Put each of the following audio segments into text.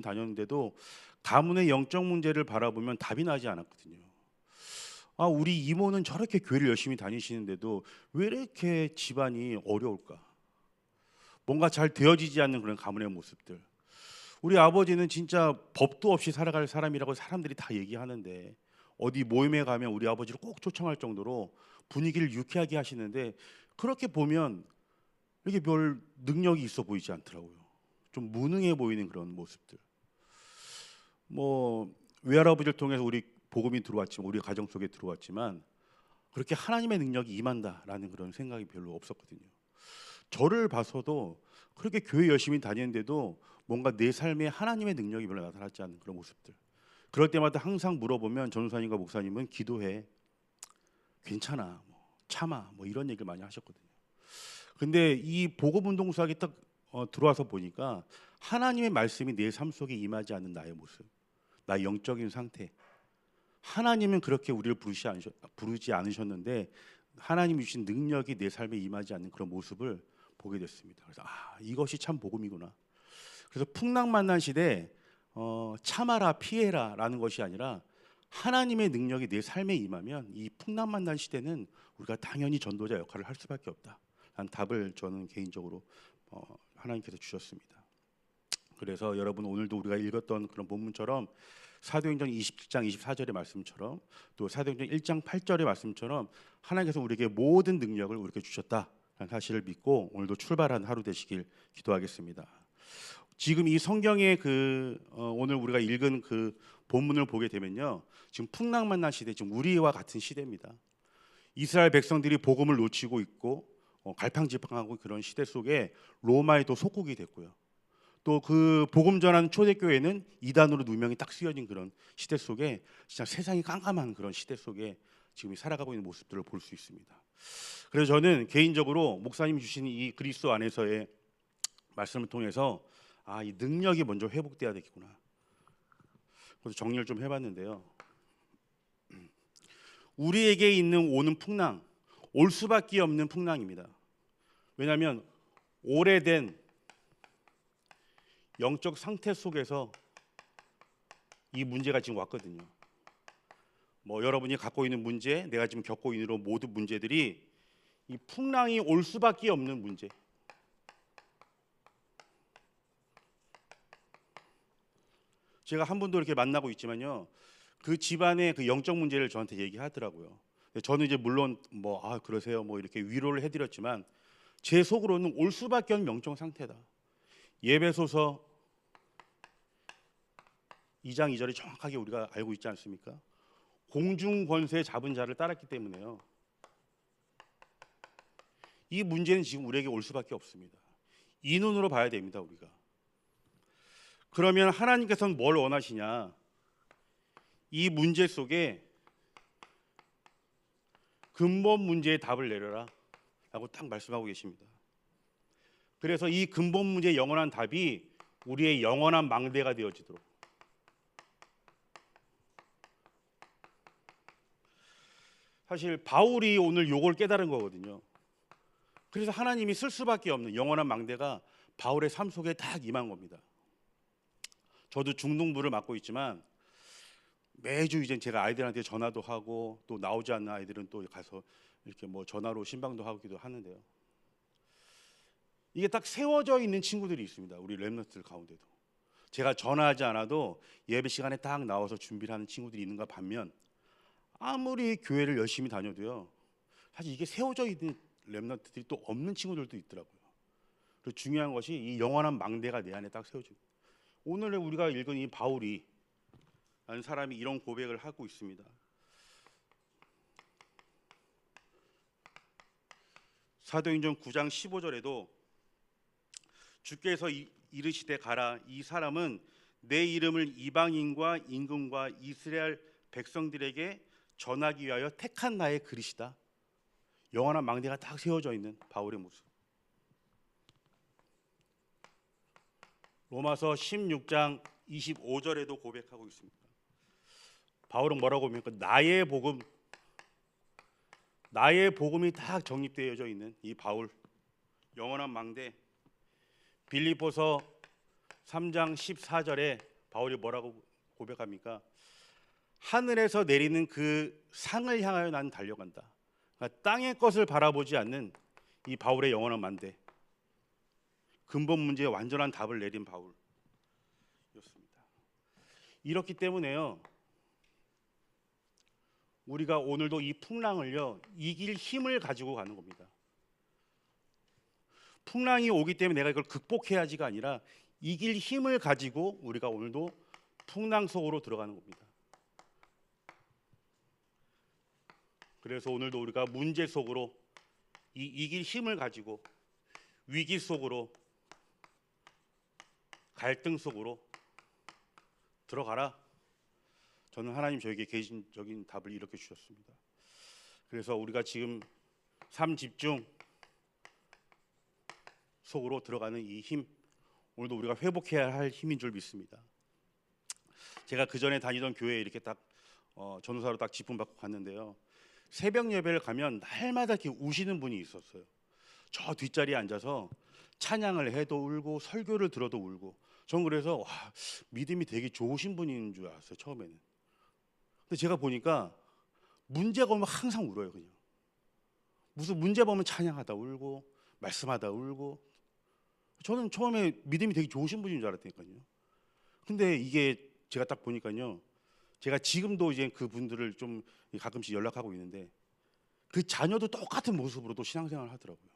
다녔는데도 가문의 영적 문제를 바라보면 답이 나지 않았거든요. 아, 우리 이모는 저렇게 교회를 열심히 다니시는데도 왜 이렇게 집안이 어려울까? 뭔가 잘 되어지지 않는 그런 가문의 모습들. 우리 아버지는 진짜 법도 없이 살아갈 사람이라고 사람들이 다 얘기하는데 어디 모임에 가면 우리 아버지를 꼭 초청할 정도로 분위기를 유쾌하게 하시는데 그렇게 보면 이렇게 별 능력이 있어 보이지 않더라고요. 좀 무능해 보이는 그런 모습들. 뭐 외할아버지를 통해서 우리 복음이 들어왔지만 우리 가정 속에 들어왔지만 그렇게 하나님의 능력이 임한다라는 그런 생각이 별로 없었거든요. 저를 봐서도 그렇게 교회 열심히 다니는데도 뭔가 내 삶에 하나님의 능력이 별로 나타나지 않는 그런 모습들. 그럴 때마다 항상 물어보면 전도사님과 목사님은 기도해, 괜찮아, 뭐, 참아, 뭐 이런 얘기를 많이 하셨거든요. 근데 이 복음운동 수학이 딱 들어와서 보니까 하나님의 말씀이 내 삶 속에 임하지 않는 나의 모습, 나의 영적인 상태. 하나님은 그렇게 우리를 부르지 않으셨는데 하나님이 주신 능력이 내 삶에 임하지 않는 그런 모습을 보게 됐습니다. 그래서 이것이 참 복음이구나. 그래서 풍랑만난 시대 참아라 피해라라는 것이 아니라 하나님의 능력이 내 삶에 임하면 이 풍랑만난 시대는 우리가 당연히 전도자 역할을 할 수밖에 없다. 라는 답을 저는 개인적으로 하나님께서 주셨습니다. 그래서 여러분 오늘도 우리가 읽었던 그런 본문처럼 사도행전 27장 24절의 말씀처럼 또 사도행전 1장 8절의 말씀처럼 하나님께서 우리에게 모든 능력을 우리에게 주셨다라는 사실을 믿고 오늘도 출발한 하루 되시길 기도하겠습니다. 지금 이 성경의 오늘 우리가 읽은 그 본문을 보게 되면요, 지금 풍랑만난 시대, 지금 우리와 같은 시대입니다. 이스라엘 백성들이 복음을 놓치고 있고 갈팡질팡하고 그런 시대 속에 로마의 또 속국이 됐고요. 또 그 복음 전하는 초대교회는 이단으로 누명이 딱 쓰여진 그런 시대 속에 진짜 세상이 깜깜한 그런 시대 속에 지금 살아가고 있는 모습들을 볼 수 있습니다. 그래서 저는 개인적으로 목사님이 주신 이 그리스도 안에서의 말씀을 통해서 이 능력이 먼저 회복돼야 되겠구나. 그래서 정리를 좀 해봤는데요. 우리에게 있는 오는 풍랑, 올 수밖에 없는 풍랑입니다. 왜냐하면 오래된 영적 상태 속에서 이 문제가 지금 왔거든요. 뭐 여러분이 갖고 있는 문제, 내가 지금 겪고 있는 모든 문제들이 이 풍랑이 올 수밖에 없는 문제. 제가 한 분도 이렇게 만나고 있지만요, 그 집안의 그 영적 문제를 저한테 얘기하더라고요. 저는 이제 물론 그러세요 뭐 이렇게 위로를 해드렸지만 제 속으로는 올 수밖에 없는 영적 상태다. 예배소서 2장 2절이 정확하게 우리가 알고 있지 않습니까? 공중 권세 잡은 자를 따랐기 때문에요. 이 문제는 지금 우리에게 올 수밖에 없습니다. 이 눈으로 봐야 됩니다, 우리가. 그러면 하나님께서는 뭘 원하시냐? 이 문제 속에 근본 문제의 답을 내려라 라고 딱 말씀하고 계십니다. 그래서 이 근본 문제의 영원한 답이 우리의 영원한 망대가 되어지도록, 사실 바울이 오늘 요걸 깨달은 거거든요. 그래서 하나님이 쓸 수밖에 없는 영원한 망대가 바울의 삶 속에 딱 임한 겁니다. 저도 중등부를 맡고 있지만 매주 이제 제가 아이들한테 전화도 하고 또 나오지 않는 아이들은 또 가서 이렇게 뭐 전화로 신방도 하기도 하는데요. 이게 딱 세워져 있는 친구들이 있습니다. 우리 렘넌트들 가운데도. 제가 전화하지 않아도 예배 시간에 딱 나와서 준비를 하는 친구들이 있는가 반면 아무리 교회를 열심히 다녀도요, 사실 이게 세워져 있는 렘넌트들이 또 없는 친구들도 있더라고요. 그리고 중요한 것이 이 영원한 망대가 내 안에 딱 세워져. 오늘 우리가 읽은 이 바울이 라는 사람이 이런 고백을 하고 있습니다. 사도행전 9장 15절에도 주께서 이르시되 가라, 이 사람은 내 이름을 이방인과 임금과 이스라엘 백성들에게 전하기 위하여 택한 나의 그릇이다. 영원한 망대가 딱 세워져 있는 바울의 모습. 로마서 16장 25절에도 고백하고 있습니다. 바울은 뭐라고 합니까? 나의 복음이 딱 정립되어져 있는 이 바울, 영원한 망대. 빌립보서 3장 14절에 바울이 뭐라고 고백합니까? 하늘에서 내리는 그 상을 향하여 나는 달려간다. 그러니까 땅의 것을 바라보지 않는 이 바울의 영원한 만대, 근본 문제에 완전한 답을 내린 바울이었습니다. 이렇기 때문에요, 우리가 오늘도 이 풍랑을요 이길 힘을 가지고 가는 겁니다. 풍랑이 오기 때문에 내가 이걸 극복해야지가 아니라 이길 힘을 가지고 우리가 오늘도 풍랑 속으로 들어가는 겁니다. 그래서 오늘도 우리가 문제 속으로 이길 힘을 가지고 위기 속으로, 갈등 속으로 들어가라. 저는 하나님 저에게 개인적인 답을 이렇게 주셨습니다. 그래서 우리가 지금 삶 집중 속으로 들어가는 이 힘, 오늘도 우리가 회복해야 할 힘인 줄 믿습니다. 제가 그 전에 다니던 교회에 이렇게 딱 전도사로 딱 직분받고 갔는데요, 새벽 예배를 가면 날마다 이렇게 우시는 분이 있었어요. 저 뒷자리에 앉아서 찬양을 해도 울고 설교를 들어도 울고. 전 그래서 와, 믿음이 되게 좋으신 분인 줄 알았어요, 처음에는. 근데 제가 보니까 문제가 오면 항상 울어요. 그냥 무슨 문제 보면 찬양하다 울고 말씀하다 울고. 저는 처음에 믿음이 되게 좋으신 분인 줄 알았다니까요. 근데 이게 제가 딱 보니까요, 제가 지금도 이제 그분들을 좀 가끔씩 연락하고 있는데 그 자녀도 똑같은 모습으로 또 신앙생활을 하더라고요.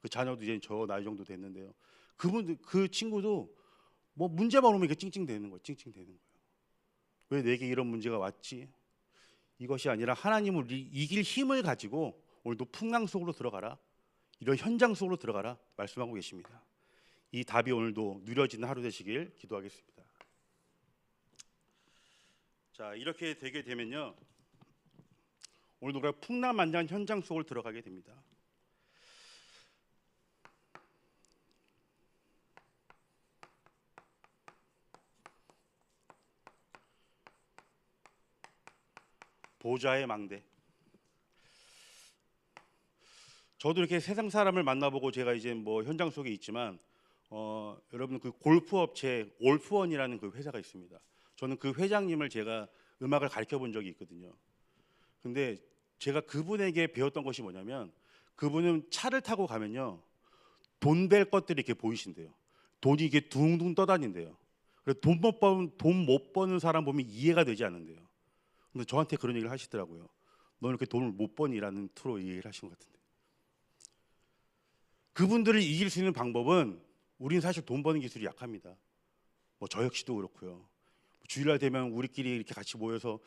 그 자녀도 이제 저 나이 정도 됐는데요, 그 친구도 뭐 문제만 오면 이렇게 찡찡대는 거예요. 찡찡대는 거예요. 왜 내게 이런 문제가 왔지? 이것이 아니라 하나님을 이길 힘을 가지고 오늘도 풍랑 속으로 들어가라, 이런 현장 속으로 들어가라 말씀하고 계십니다. 이 답이 오늘도 누려지는 하루 되시길 기도하겠습니다. 자, 이렇게 되게 되면요, 오늘도 우리가 풍랑만장 현장 속으로 들어가게 됩니다. 보좌의 망대. 저도 이렇게 세상 사람을 만나보고 제가 이제 뭐 현장 속에 있지만 여러분 그 골프 업체 올프원이라는 그 회사가 있습니다. 저는 그 회장님을 제가 음악을 가르쳐 본 적이 있거든요. 근데 제가 그분에게 배웠던 것이 뭐냐면, 그분은 차를 타고 가면요 돈 될 것들이 이렇게 보이신대요. 돈이 이게 둥둥 떠다닌대요. 그래서 돈 못 버는 사람 보면 이해가 되지 않는데요. 근데 저한테 그런 얘기를 하시더라고요. 너는 이렇게 돈을 못 버니라는 투로 얘기를 하신 것 같은데, 그분들을 이길 수 있는 방법은, 우리는 사실 돈 버는 기술이 약합니다. 뭐 저 역시도 그렇고요. 주일날 되면 우리끼리 이렇게 같이 모여서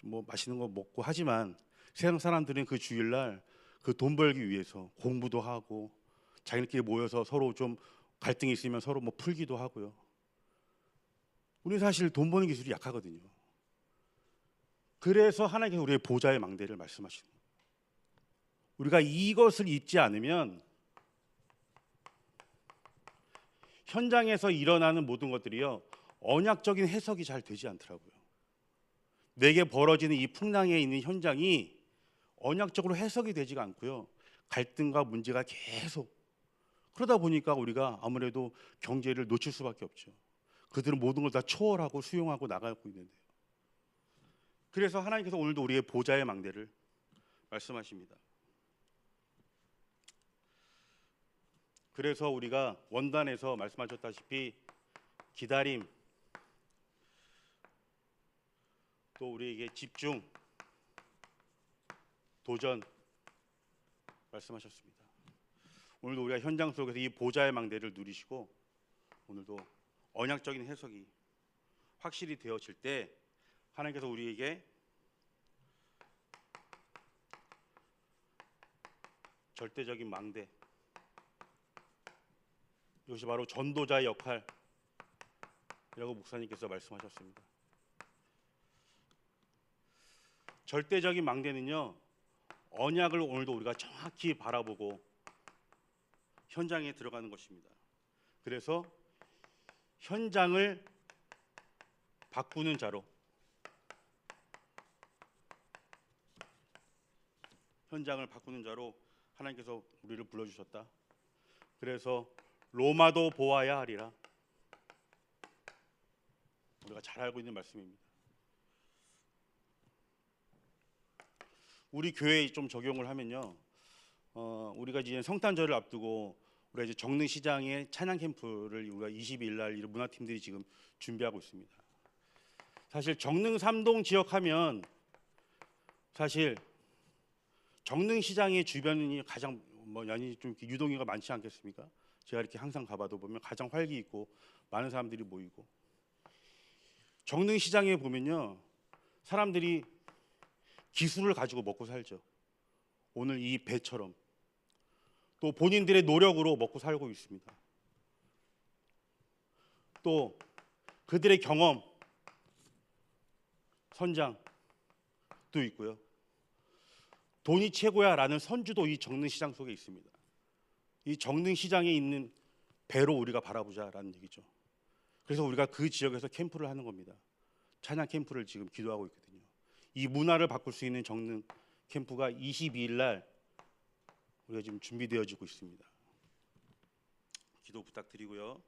뭐 맛있는 거 먹고 하지만, 세상 사람들은 그 주일날 그 돈 벌기 위해서 공부도 하고 자기들끼리 모여서 서로 좀 갈등이 있으면 서로 뭐 풀기도 하고요. 우리는 사실 돈 버는 기술이 약하거든요. 그래서 하나님께서 우리의 보좌의 망대를 말씀하시는 거예요. 우리가 이것을 잊지 않으면 현장에서 일어나는 모든 것들이요 언약적인 해석이 잘 되지 않더라고요. 내게 벌어지는 이 풍랑에 있는 현장이 언약적으로 해석이 되지가 않고요, 갈등과 문제가 계속, 그러다 보니까 우리가 아무래도 경제를 놓칠 수밖에 없죠. 그들은 모든 걸 다 초월하고 수용하고 나가고 있는데요. 그래서 하나님께서 오늘도 우리의 보좌의 망대를 말씀하십니다. 그래서 우리가 원단에서 말씀하셨다시피 기다림, 또 우리에게 집중, 도전 말씀하셨습니다. 오늘도 우리가 현장 속에서 이 보좌의 망대를 누리시고 오늘도 언약적인 해석이 확실히 되어질 때 하나님께서 우리에게 절대적인 망대, 이것이 바로 전도자의 역할이라고 목사님께서 말씀하셨습니다. 절대적인 망대는요 언약을 오늘도 우리가 정확히 바라보고 현장에 들어가는 것입니다. 그래서 현장을 바꾸는 자로, 현장을 바꾸는 자로 하나님께서 우리를 불러주셨다. 그래서 로마도 보아야 하리라. 우리가 잘 알고 있는 말씀입니다. 우리 교회에 좀 적용을 하면요, 우리가 이제 성탄절을 앞두고 우리가 이제 정릉시장에 찬양 캠프를 우리가 22일 날 문화팀들이 지금 준비하고 있습니다. 사실 정릉 3동 지역 하면 사실 정릉시장의 주변이 가장 연이 좀 유동인구가 많지 않겠습니까? 제가 이렇게 항상 가봐도 보면 가장 활기 있고 많은 사람들이 모이고, 정릉시장에 보면요, 사람들이 기술을 가지고 먹고 살죠. 오늘 이 배처럼 또 본인들의 노력으로 먹고 살고 있습니다. 또 그들의 경험, 선장도 있고요. 돈이 최고야라는 선주도 이 정릉시장 속에 있습니다. 이 정릉시장에 있는 배로 우리가 바라보자라는 얘기죠. 그래서 우리가 그 지역에서 캠프를 하는 겁니다. 찬양 캠프를 지금 기도하고 있거든요. 이 문화를 바꿀 수 있는 정릉 캠프가 22일 날 우리가 지금 준비되어지고 있습니다. 기도 부탁드리고요.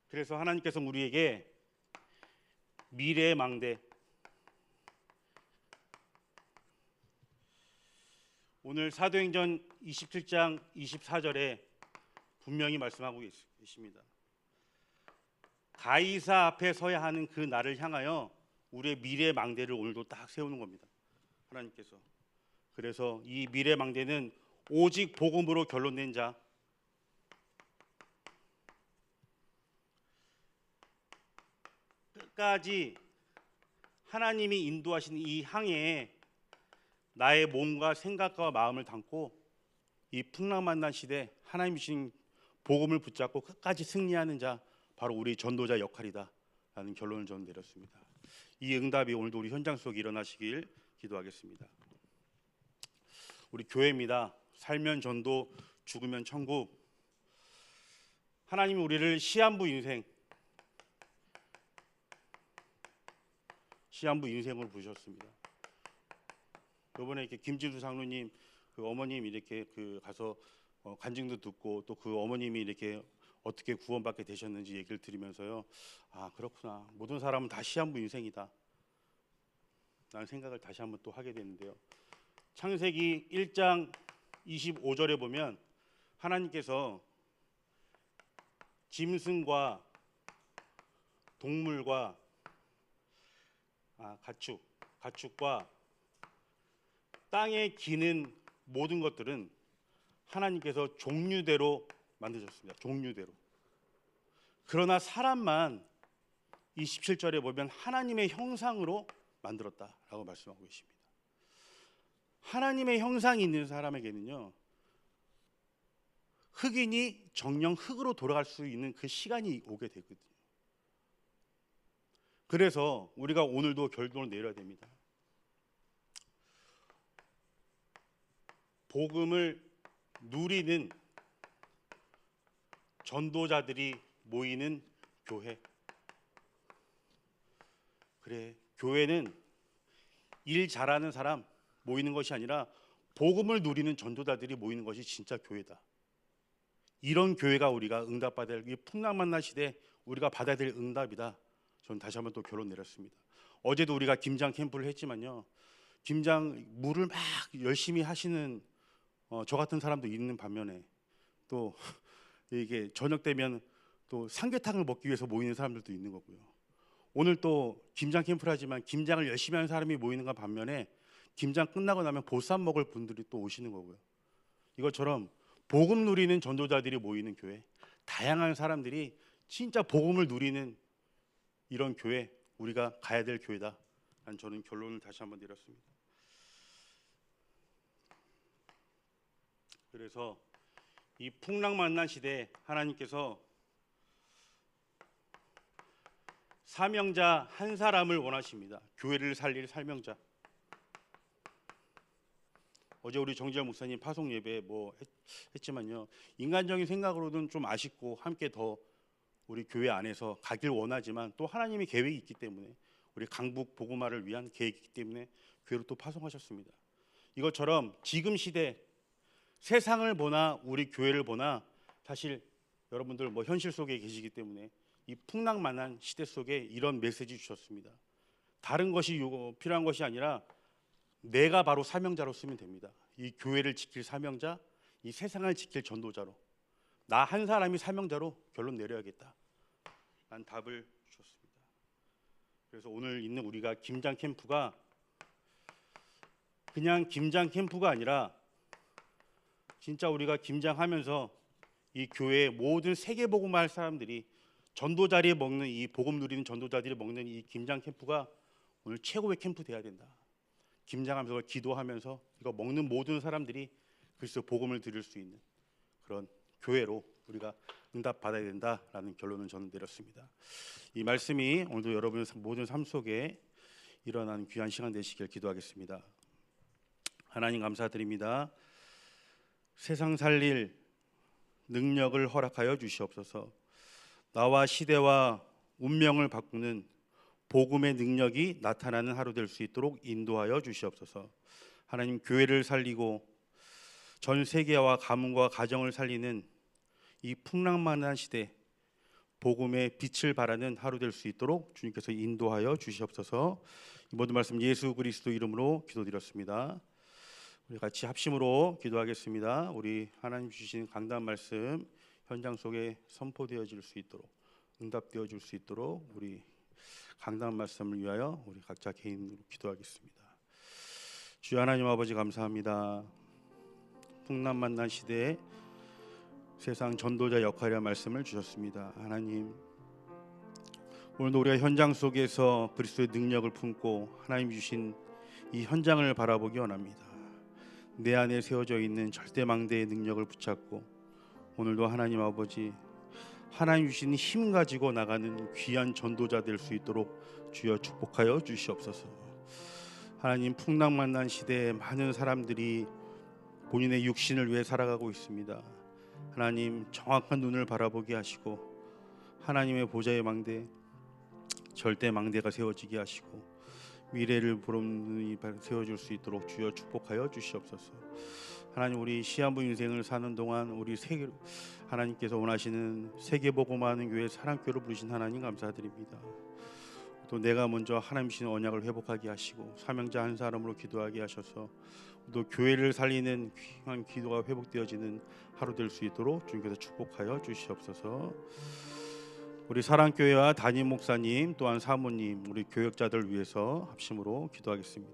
그래서 하나님께서 우리에게 미래의 망대, 오늘 사도행전 27장 24절에 분명히 말씀하고 계십니다. 가이사 앞에 서야 하는 그 날을 향하여 우리의 미래의 망대를 오늘도 딱 세우는 겁니다. 하나님께서. 그래서 이 미래 망대는 오직 복음으로 결론낸 자, 끝까지 하나님이 인도하신 이 항해에 나의 몸과 생각과 마음을 담고 이 풍랑만난 시대 하나님 주신 복음을 붙잡고 끝까지 승리하는 자, 바로 우리 전도자 역할이다 라는 결론을 저는 내렸습니다. 이 응답이 오늘도 우리 현장 속에 일어나시길 기도하겠습니다. 우리 교회입니다. 살면 전도, 죽으면 천국. 하나님이 우리를 시한부 인생으로 부르셨습니다. 이번에 이렇게 김지수 장로님 그 어머님 이렇게 그 가서 간증도 듣고 또 그 어머님이 이렇게 어떻게 구원받게 되셨는지 얘기를 들으면서요, 아 그렇구나, 모든 사람은 다 시한부 인생이다 라는 생각을 다시 한번 또 하게 되는데요. 창세기 1장 25절에 보면 하나님께서 짐승과 동물과 가축과 땅에 기는 모든 것들은 하나님께서 종류대로 만드셨습니다. 종류대로. 그러나 사람만 이 17절에 보면 하나님의 형상으로 만들었다라고 말씀하고 계십니다. 하나님의 형상이 있는 사람에게는요, 흑인이 정령 흑으로 돌아갈 수 있는 그 시간이 오게 되거든요. 그래서 우리가 오늘도 결론을 내려야 됩니다. 복음을 누리는 전도자들이 모이는 교회. 그래, 교회는 일 잘하는 사람 모이는 것이 아니라 복음을 누리는 전도자들이 모이는 것이 진짜 교회다. 이런 교회가 우리가 응답받아야 될, 이 풍랑만난 시대 우리가 받아야 될 응답이다. 저는 다시 한번 또 결론 내렸습니다. 어제도 우리가 김장 캠프를 했지만요, 김장 물을 막 열심히 하시는 저 같은 사람도 있는 반면에 또 이게 저녁 되면 또 삼계탕을 먹기 위해서 모이는 사람들도 있는 거고요. 오늘 또 김장 캠프를 하지만 김장을 열심히 하는 사람이 모이는 것 반면에 김장 끝나고 나면 보쌈 먹을 분들이 또 오시는 거고요. 이것처럼 복음 누리는 전도자들이 모이는 교회, 다양한 사람들이 진짜 복음을 누리는 이런 교회, 우리가 가야 될 교회다 라는 저는 결론을 다시 한번 내렸습니다. 그래서 이 풍랑만난 시대에 하나님께서 사명자 한 사람을 원하십니다. 교회를 살릴 사명자. 어제 우리 정지열 목사님 파송 예배 했지만요, 인간적인 생각으로는 좀 아쉽고 함께 더 우리 교회 안에서 가길 원하지만 또 하나님의 계획이 있기 때문에, 우리 강북 복음화를 위한 계획이 있기 때문에 교회로 또 파송하셨습니다. 이것처럼 지금 시대 세상을 보나 우리 교회를 보나 사실 여러분들 현실 속에 계시기 때문에 이 풍랑만한 시대 속에 이런 메시지 주셨습니다. 다른 것이 필요한 것이 아니라 내가 바로 사명자로 쓰면 됩니다. 이 교회를 지킬 사명자, 이 세상을 지킬 전도자로, 나 한 사람이 사명자로 결론 내려야겠다 라는 답을 주셨습니다. 그래서 오늘 있는 우리가 김장 캠프가 그냥 김장 캠프가 아니라 진짜 우리가 김장하면서 이 교회의 모든 세계복음화 할 사람들이 전도자리에 먹는 이 복음 누리는 전도자들이 먹는 이 김장 캠프가 오늘 최고의 캠프 돼야 된다. 김장하면서 기도하면서 이거 먹는 모든 사람들이 그리스도 복음을 드릴 수 있는 그런 교회로 우리가 응답받아야 된다라는 결론을 저는 내렸습니다. 이 말씀이 오늘도 여러분의 모든 삶 속에 일어나는 귀한 시간 되시길 기도하겠습니다. 하나님 감사드립니다. 세상 살릴 능력을 허락하여 주시옵소서. 나와 시대와 운명을 바꾸는 복음의 능력이 나타나는 하루 될 수 있도록 인도하여 주시옵소서. 하나님 교회를 살리고 전 세계와 가문과 가정을 살리는 이 풍랑만한 시대 복음의 빛을 발하는 하루 될 수 있도록 주님께서 인도하여 주시옵소서. 이 모든 말씀 예수 그리스도 이름으로 기도드렸습니다. 우리 같이 합심으로 기도하겠습니다. 우리 하나님 주신 강단 말씀 현장 속에 선포되어질 수 있도록 응답되어질 수 있도록 우리 강단 말씀을 위하여 우리 각자 개인으로 기도하겠습니다. 주여 하나님 아버지 감사합니다. 풍랑 만난 시대에 세상 전도자 역할이라 말씀을 주셨습니다. 하나님 오늘도 우리가 현장 속에서 그리스도의 능력을 품고 하나님 주신 이 현장을 바라보기 원합니다. 내 안에 세워져 있는 절대망대의 능력을 붙잡고 오늘도 하나님 아버지 하나님 주신 힘 가지고 나가는 귀한 전도자 될 수 있도록 주여 축복하여 주시옵소서. 하나님 풍랑 만난 시대에 많은 사람들이 본인의 육신을 위해 살아가고 있습니다. 하나님 정확한 눈을 바라보게 하시고 하나님의 보좌의 망대 절대 망대가 세워지게 하시고 미래를 보는 눈이 세워질 수 있도록 주여 축복하여 주시옵소서. 하나님 우리 시한부 인생을 사는 동안 우리 하나님께서 원하시는 세계복음화하는 교회 사랑교회로 부르신 하나님 감사드립니다. 또 내가 먼저 하나님 주신 언약을 회복하게 하시고 사명자 한 사람으로 기도하게 하셔서 또 교회를 살리는 귀한 기도가 회복되어지는 하루 될 수 있도록 주님께서 축복하여 주시옵소서. 우리 사랑교회와 담임 목사님 또한 사모님 우리 교역자들 위해서 합심으로 기도하겠습니다.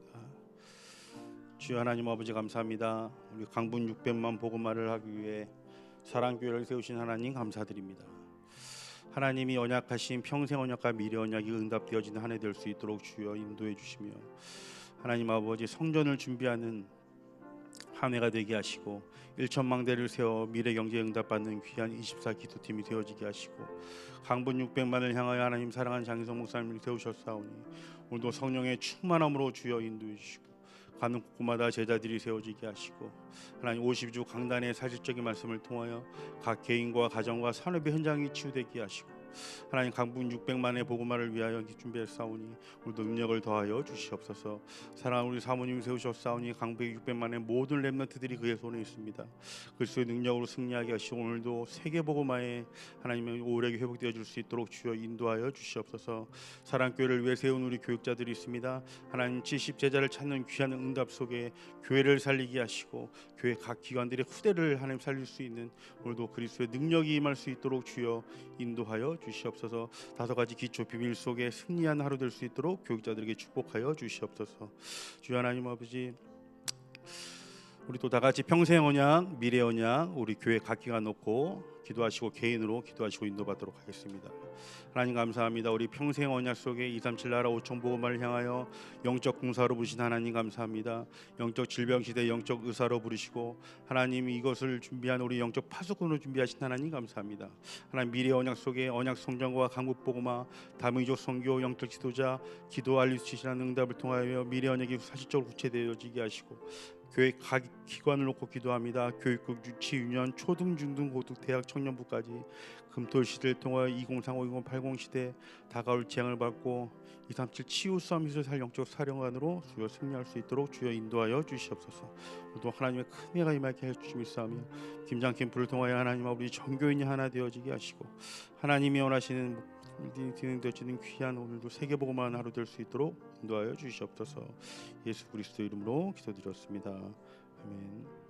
주여 하나님 아버지 감사합니다. 우리 강분 600만 복음화를 하기 위해 사랑교회를 세우신 하나님 감사드립니다. 하나님이 언약하신 평생 언약과 미래 언약이 응답되어지는 한 해 될 수 있도록 주여 인도해 주시며 하나님 아버지 성전을 준비하는 한 해가 되게 하시고 1천망대를 세워 미래 경제에 응답받는 귀한 24 기도팀이 되어지게 하시고 강분 600만을 향하여 하나님 사랑하는 장희성 목사님을 세우셨사오니 오늘도 성령의 충만함으로 주여 인도해 주시고 가는 곳마다 제자들이 세워지게 하시고 하나님 50주 강단의 사실적인 말씀을 통하여 각 개인과 가정과 산업의 현장이 치유되게 하시고 하나님 강분 600만의 복음화를 위하여 준비했사오니 오늘도 능력을 더하여 주시옵소서. 사랑하는 우리 사모님 세우셨사오니 강분 600만의 모든 렘넌트들이 그의 손에 있습니다. 그리스도의 능력으로 승리하게 하시고 오늘도 세계 복음화에 하나님의 오래게 회복되어 줄 수 있도록 주여 인도하여 주시옵소서. 사랑교회를 위해 세운 우리 교육자들이 있습니다. 하나님 70제자를 찾는 귀한 응답 속에 교회를 살리게 하시고 교회 각 기관들의 후대를 하나님 살릴 수 있는 오늘도 그리스도의 능력이 임할 수 있도록 주여 인도하여 주시옵소서. 다섯 가지 기초 비밀 속에 승리한 하루 될 수 있도록 교육자들에게 축복하여 주시옵소서. 주여 하나님 아버지 우리 또 다 같이 평생 언약 미래 언약 우리 교회 각 기관 놓고 기도하시고 개인으로 기도하시고 인도받도록 하겠습니다. 하나님 감사합니다. 우리 평생 언약 속에 237 나라 5천 복음화를 향하여 영적 공사로 부르신 하나님 감사합니다. 영적 질병 시대 영적 의사로 부르시고 하나님 이것을 준비한 우리 영적 파수꾼으로 준비하신 하나님 감사합니다. 하나님 미래 언약 속에 언약 성전과 강국 복음화 다민족 선교 영적 지도자 기도 알리시라는 응답을 통하여 미래 언약이 사실적으로 구체되어지게 하시고 교회 각 기관을 놓고 기도합니다. 교육국, 유치, 유년, 초등, 중등, 고등, 대학, 청년부까지 금토일 시대를 통하여 2035, 2080 시대 다가올 재앙을 받고 237 치유 싸움에서 살 영적 사령관으로 주여 승리할 수 있도록 주여 인도하여 주시옵소서. 또 하나님의 큰 해가 임하게 해 주시옵소서. 김장 캠프를 통하여 하나님 아버지 전교인이 하나 되어지게 하시고 하나님이 원하시는 진행되어지는 귀한 오늘도 세계복음화한 하루 될 수 있도록 인도하여 주시옵소서. 예수 그리스도 이름으로 기도드렸습니다. 아멘.